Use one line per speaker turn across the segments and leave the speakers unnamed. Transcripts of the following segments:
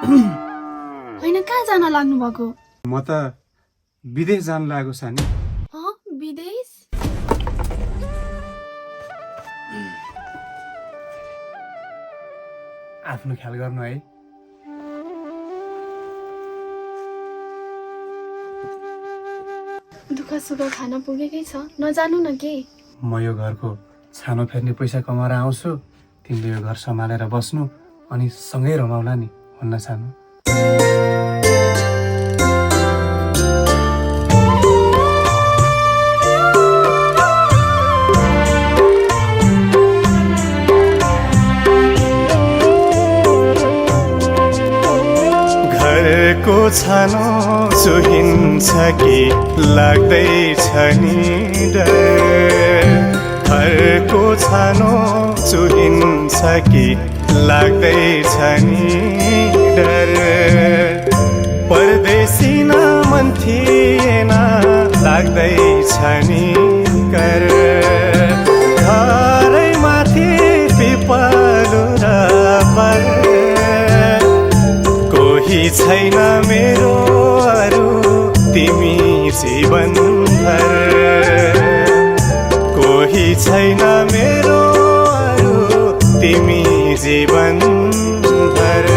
होइन कहाँ जान लाग्नु भएको?
म त विदेश जान लागेको सानी।
विदेश?
आफ्नो ख्याल गर्नु है।
दुःख सुख खान पुगेकै छ, नजानु न के?
म यो घरको छानो फेर्ने पैसा कमाएर आउँछु, तिमीले यो घर सम्हालेर बस्नु अनि सँगै रमाउला नि, हुन्न सानो?
घरको छानो चुहिन्छ कि लाग्दैछ नि डर। घरको छानो चुहिन्छ कि लाग्दैछ नि डर। परदेशी न मन थिएन लाग्दैछ नि कर। घरै माथि पिपलु र बर, कोही छैन मेरो अरू तिमी जीवनभर। कोही छैन मेरो अरू तिमी जीवनभर।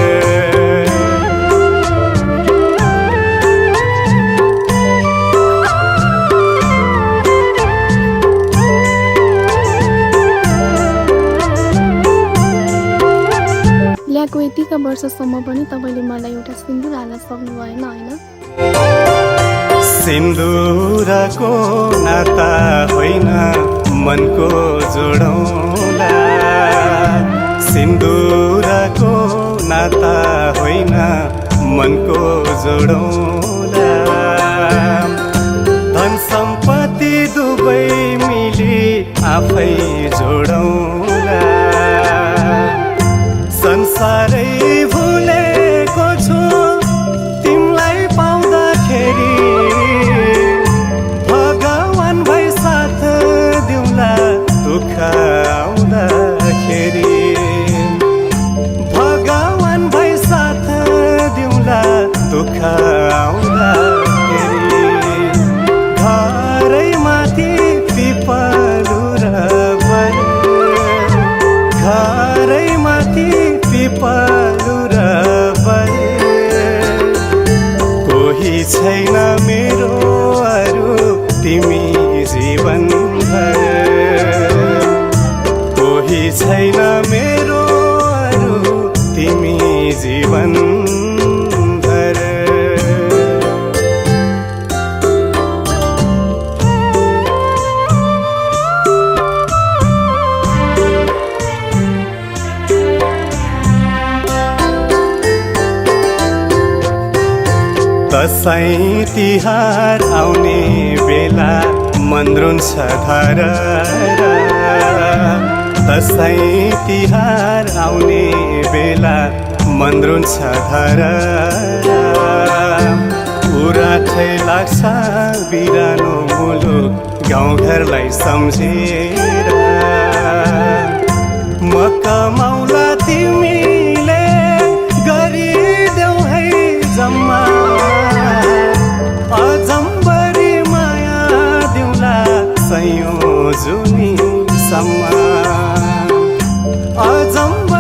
ल्याएको यतिका वर्षसम्म पनि तपाईँले मलाई एउटा सिन्दुर हाल्न सक्नु भएन, होइन?
सिन्दुरको नाता होइन मनको जोडौला। सिन्दुरको नाता होइन मनको जोडौला। धन सम्पत्ति दुवै मिली आफै जोडौला। संसारै भुलेको छु तिमीलाई पाउँदाखेरि। भगवान भई साथ दिउँला दुःख आउँदाखेरि। भगवान भई साथ दिउँला दुःख आउँदाखेरि। घरै माथि पिपलु र बर, घरै माथि पिपलु र बर। कोही छैन मेरो अरू तिमी जीवनभर। कोही छैन मेरो अरू तिमी जीवनभर। दसैँ तिहार आउने बेला मन रुन्छ धर। दसैँ तिहार आउने बेला मन रुन्छ धर। उराठै लाग्छ बिरानो मुलुक गाउँघरलाई सम्झेर। म कमाउला तिमीले गरिदेऊ है जम्मा। अजम्बरी माया दिउँला सयौं जुनीसम्म। अजम्बरी